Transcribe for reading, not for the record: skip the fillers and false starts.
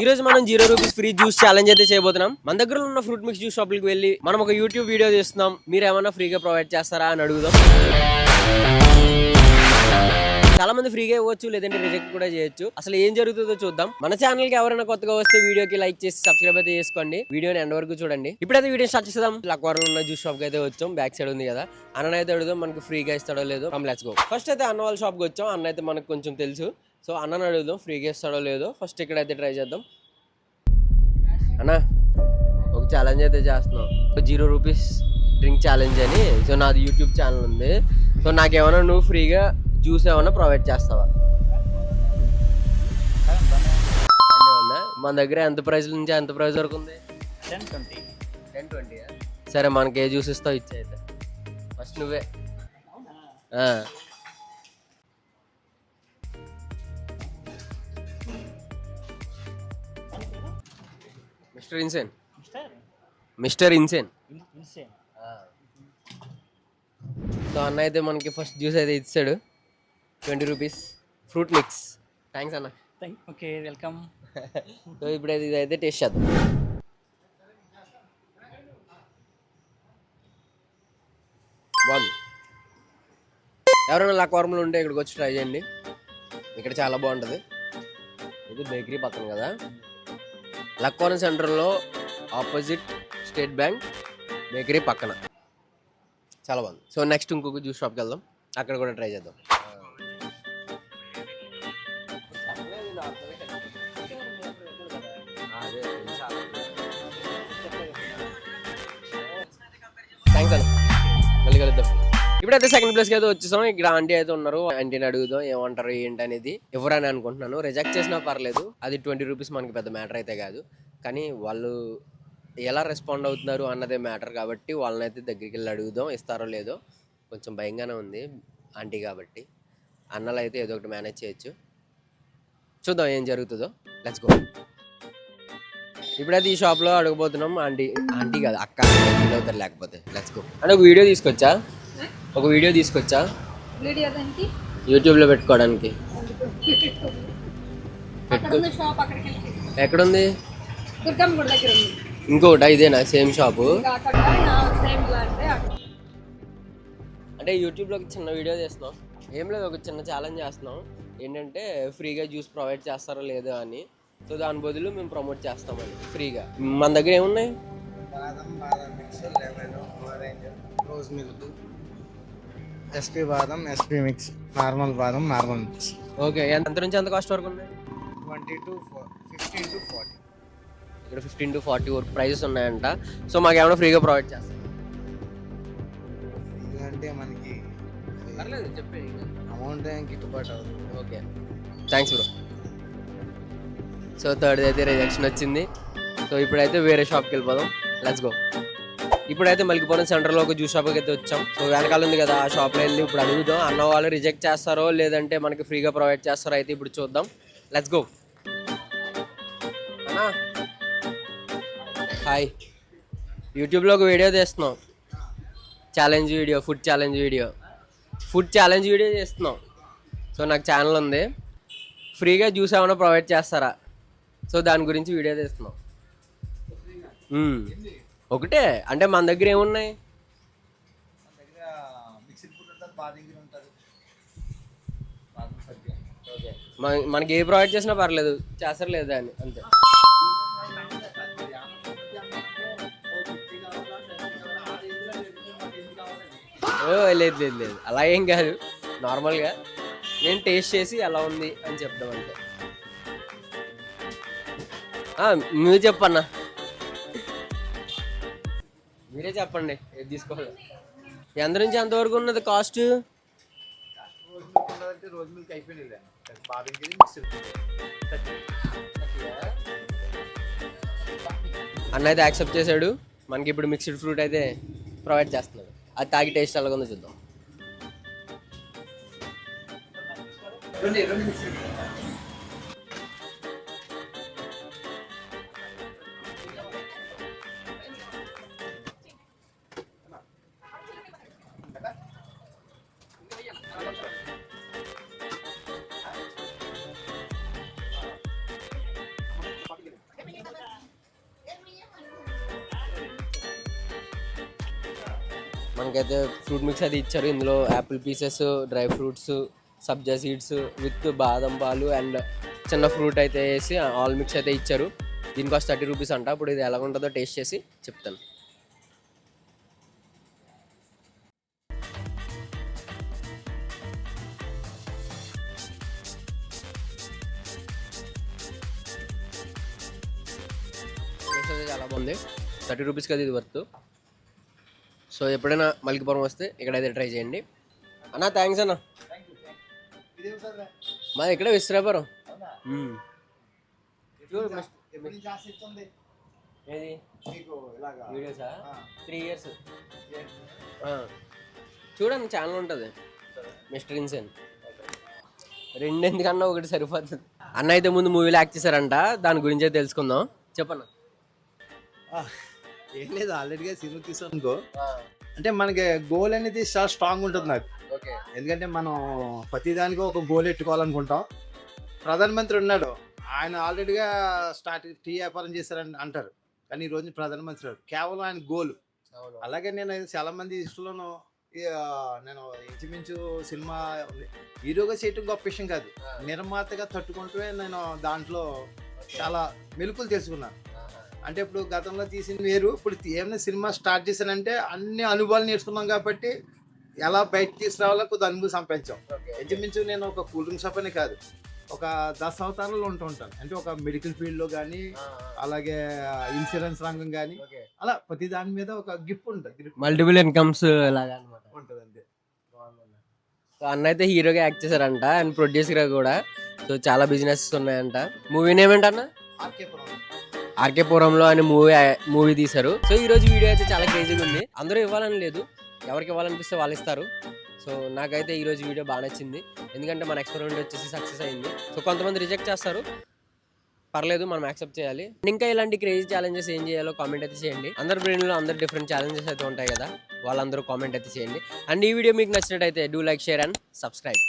ఈ రోజు మనం 0 రూపీస్ ఫ్రీ జ్యూస్ ఛాలెంజ్ అయితే చేయబోతున్నాం. మన దగ్గర ఉన్న ఫ్రూట్ మిక్స్ జ్యూస్ షాప్ కి వెళ్ళి మనం ఒక యూట్యూబ్ వీడియో చేస్తున్నాం, మీరు ఏమైనా ఫ్రీగా ప్రొవైడ్ చేస్తారా అని అడుగుదాం. చాలా మంది ఫ్రీగా ఇవ్వచ్చు, లేదంటే రిజెక్ట్ కూడా చేయొచ్చు. అసలు ఏం జరుగుతుందో చూద్దాం. మన ఛానల్ కి ఎవరైనా కొత్తగా వస్తే వీడియోకి లైక్ చేసి సబ్స్క్రైబ్ అయితే చేసుకోండి. వీడియోని ఎండ్ వరకు చూడండి. ఇప్పుడైతే వీడియో స్టార్ట్ చేద్దాం. లక్వరం ఉన్న జ్యూస్ షాప్ కి అయితే వచ్చాం. బ్యాక్ సైడ్ ఉంది కదా, అన్న అయితే అడుగుదాం మనకి ఫ్రీగా ఇస్తాడో లేదో. Let's go. ఫస్ట్ అయితే అన్న వాళ్ళ షాప్ కి వచ్చాం. అన్న అయితే మనకు కొంచెం తెలుసు, సో అన్నని అడుగుదాం ఫ్రీగా ఇస్తాడో లేదో. ఫస్ట్ ఇక్కడైతే ట్రై చేద్దాం. అన్నా, ఒక ఛాలెంజ్ అయితే చేస్తున్నాం, 0 రూపీస్ డ్రింక్ ఛాలెంజ్ అని. సో నాది యూట్యూబ్ ఛానల్ ఉంది. సో నాకేమైనా నువ్వు ఫ్రీగా జ్యూస్ ఏమైనా ప్రొవైడ్ చేస్తావా? మన దగ్గర ఎంత ప్రైస్ నుంచి ఎంత ప్రైస్ వరకు ఉంది? 10-20. సరే, మనకి ఏ జ్యూస్ ఇస్తావు ఇచ్చే. అయితే ఫస్ట్ నువ్వే. Mister insane. సో అన్న అయితే మనకి ఫస్ట్ జ్యూస్ అయితే ఇచ్చాడు, 20 రూపీస్ ఫ్రూట్ మిక్స్. థ్యాంక్స్ అన్న. Okay, welcome. సో ఇప్పుడైతే ఇదైతే టేస్ట్ చేద్దాం. బాగుంది. ఎవరైనా లక్వరంలో ఉంటే ఇక్కడికి వచ్చి ట్రై చేయండి, ఇక్కడ చాలా బాగుంటుంది. ఇది బేకరీ పక్కన కదా, లక్వరం సెంటర్లో ఆపోజిట్ స్టేట్ బ్యాంక్ బేకరీ పక్కన. చాలా బాగుంది. సో నెక్స్ట్ ఇంకొక జ్యూస్ షాప్కి వెళ్దాం, అక్కడ కూడా ట్రై చేద్దాం. థ్యాంక్స్ అన్న, మళ్ళీ కలుద్దాం. ఇప్పుడైతే సెకండ్ ప్లేస్కి అయితే వచ్చేసాం. ఇక్కడ ఆంటీ అయితే ఉన్నారు, ఆంటీని అడుగుదాం ఏమంటారు ఏంటి అనేది. ఎవరని అనుకుంటున్నాను, రిజెక్ట్ చేసినా పర్లేదు, అది 20 రూపీస్ మనకి పెద్ద మ్యాటర్ అయితే కాదు. కానీ వాళ్ళు ఎలా రెస్పాండ్ అవుతున్నారు అన్నదే మ్యాటర్ కాబట్టి వాళ్ళని అయితే దగ్గరికి వెళ్ళి అడుగుదాం, ఇస్తారో లేదో. కొంచెం భయంగానే ఉంది, ఆంటీ కాబట్టి. అన్నలు అయితే ఏదో ఒకటి మేనేజ్ చేయొచ్చు, చూద్దాం ఏం జరుగుతుందో. Let's go. ఇప్పుడైతే ఈ షాప్లో అడగబోతున్నాం. ఆంటీ కాదు అక్క అవుతారు లేకపోతే. Let's go. అంటే ఒక వీడియో తీసుకొచ్చా యూట్యూబ్లో పెట్టుకోవడానికి. ఎక్కడుంది? ఇంకోట ఇదేనా సేమ్ షాపు? అంటే యూట్యూబ్లో చిన్న వీడియో చేస్తున్నాం, ఏం లేదు, ఒక చిన్న ఛాలెంజ్ చేస్తున్నాం. ఏంటంటే ఫ్రీగా జ్యూస్ ప్రొవైడ్ చేస్తారో లేదో అని. సో దాని బదులు మేము ప్రమోట్ చేస్తామని ఫ్రీగా. మన దగ్గర ఏమున్నాయి? రోజ్ మిల్క్, ఎస్పీ బాదం, ఎస్పీ మిక్స్, నార్మల్ బాదం, నార్మల్ మిక్స్. ఓకే, ఎంత నుంచి ఎంత కాస్ట్ వరకు ఉన్నాయి? 15 to 40. ఇక్కడ 15 to 40 వరకు ప్రైజెస్ ఉన్నాయంట. సో మాకు ఏమైనా ఫ్రీగా ప్రొవైడ్ చేస్తాం అంటే మనకి పర్లేదు, చెప్పే అమౌంట్ ఏం గిట్టుబాటు అవుతుంది. Okay, thanks bro. So third అయితే రిజెక్షన్ వచ్చింది. సో ఇప్పుడైతే వేరే షాప్కి వెళ్ళిపోదాం. Let's go. ఇప్పుడైతే మల్లికపురం సెంటర్లో ఒక జ్యూస్ షాప్కి అయితే వచ్చాం. సో వెనకాల ఉంది కదా, ఆ షాప్లో వెళ్ళి ఇప్పుడు అడుగుదాం అన్న వాళ్ళు రిజెక్ట్ చేస్తారో లేదంటే మనకి ఫ్రీగా ప్రొవైడ్ చేస్తారో అయితే ఇప్పుడు చూద్దాం. Let's go. అన్నా హాయ్, యూట్యూబ్లో ఒక వీడియో తీస్తున్నాం, challenge video, food challenge video చేస్తున్నాం. సో నాకు ఛానల్ ఉంది, ఫ్రీగా జ్యూస్ ఏమైనా ప్రొవైడ్ చేస్తారా? సో దాని గురించి వీడియో తీస్తున్నాం. ఒకటే అంటే మన దగ్గర ఏమున్నాయి? మనకి ఏ ప్రొవైడ్ చేసినా పర్లేదు, చేస్తారు లేదా అని అంతే. లేదు అలా ఏం కాదు, నార్మల్గా నేను టేస్ట్ చేసి ఎలా ఉంది అని చెప్తాం అంతే. నువ్వు చెప్పన్నా, మీరే చెప్పండి ఏది తీసుకోవాలి. ఎంత నుంచి ఎంతవరకు ఉన్నది కాస్ట్? రోజ్ మిల్క్ అయిపోయింది, అన్న అయితే యాక్సెప్ట్ చేశాడు. మనకి ఇప్పుడు మిక్స్డ్ ఫ్రూట్ అయితే ప్రొవైడ్ చేస్తున్నాడు. అది తాగి టేస్ట్ ఎలాగ ఉందో చూద్దాం. మనకైతే ఫ్రూట్ మిక్స్ అది ఇచ్చారు. ఇందులో Apple pieces, dry fruits, sabja seeds with బాదం పాలు అండ్ చిన్న ఫ్రూట్ అయితే వేసి ఆల్ మిక్స్ అయితే ఇచ్చారు. దీని కాస్ట్ 30 రూపీస్ అంట. ఇప్పుడు ఇది ఎలా ఉంటుందో టేస్ట్ చేసి చెప్తాను. టేస్ట్ అయితే చాలా బాగుంది. 30 రూపీస్కి అది ఇది వర్త్. సో ఎప్పుడైనా మల్కిపురం వస్తే ఇక్కడైతే ట్రై చేయండి అన్న. థ్యాంక్స్ అన్న. మాది ఇక్కడే విశ్రాపురం. ఏది వీడియోసా? 3 years. చూడండి ఛానల్ ఉంటుంది మిస్టర్ ఇన్సెన్. 2 ఎందుకన్నా 1 సరిపోతుంది. అన్న అయితే ముందు మూవీలో యాక్ట్ చేశారంట, దాని గురించే తెలుసుకుందాం. చెప్పన్న. ఏం లేదు, ఆల్రెడీగా సినిమా తీసాను అనుకో, అంటే మనకి గోల్ అనేది చాలా స్ట్రాంగ్ ఉంటుంది నాకు. ఓకే. ఎందుకంటే మనం ప్రతిదానికి ఒక గోల్ పెట్టుకోవాలనుకుంటాం. ప్రధానమంత్రి ఉన్నాడు, ఆయన ఆల్రెడీగా టీ వ్యాపారం చేశారని అంటారు, కానీ ఈ రోజు ప్రధానమంత్రి కేవలం ఆయన గోల్. అలాగే నేను చాలా మంది ఇష్టంలోనూ నేను ఇంచుమించు సినిమా హీరోగా చేయటం గొప్ప విషయం కాదు, నిర్మాతగా తట్టుకుంటూ నేను దాంట్లో చాలా మెలుకులు తెలుసుకున్నాను. అంటే ఇప్పుడు గతంలో తీసింది వేరు, ఇప్పుడు ఏమైనా సినిమా స్టార్ట్ చేశానంటే అన్ని అనుభవాలు నేర్చుకున్నాం కాబట్టి ఎలా బయట తీసుకురావాలో కొద్ది అనుభవం సంపాదించాం. ఇంచుమించు నేను ఒక కూల్ డ్రింక్ షాప్ అనే కాదు, ఒక 10 అవతారాలు ఉంటూ ఉంటాను. అంటే ఒక మెడికల్ ఫీల్డ్లో కానీ, అలాగే ఇన్సూరెన్స్ రంగం కానీ, అలా ప్రతి దాని మీద ఒక గిఫ్ట్ ఉంటుంది, మల్టిపుల్ ఇన్కమ్స్ లాగా అనమాట ఉంటుంది అంతే. సో అన్న అయితే హీరోగా యాక్ట్ చేశారంట అండ్ ప్రొడ్యూసర్గా కూడా. సో చాలా బిజినెస్ ఉన్నాయంట. మూవీ నేమ్ ఏంటన్న? ఆర్కే పురంలో అని మూవీ తీశారు. సో ఈ రోజు వీడియో అయితే చాలా క్రేజీగా ఉంది. అందరూ ఇవ్వాలని లేదు, ఎవరికి ఇవ్వాలనిపిస్తే వాళ్ళు ఇస్తారు. సో నాకైతే ఈ రోజు వీడియో బాగా నచ్చింది, ఎందుకంటే మన ఎక్స్పెరిమెంట్ వచ్చేసి సక్సెస్ అయింది. సో కొంతమంది రిజెక్ట్ చేస్తారు, పర్లేదు, మనం యాక్సెప్ట్ చేయాలి. ఇంకా ఇలాంటి క్రేజీ ఛాలెంజెస్ ఏం చేయాలో కామెంట్ అయితే చేయండి. అందరి బ్రెయిన్లో అందరు డిఫరెంట్ ఛాలెంజెస్ అయితే ఉంటాయి కదా, వాళ్ళందరూ కామెంట్ అయితే చేయండి. అండ్ ఈ వీడియో మీకు నచ్చినట్టయితే do like, share and subscribe.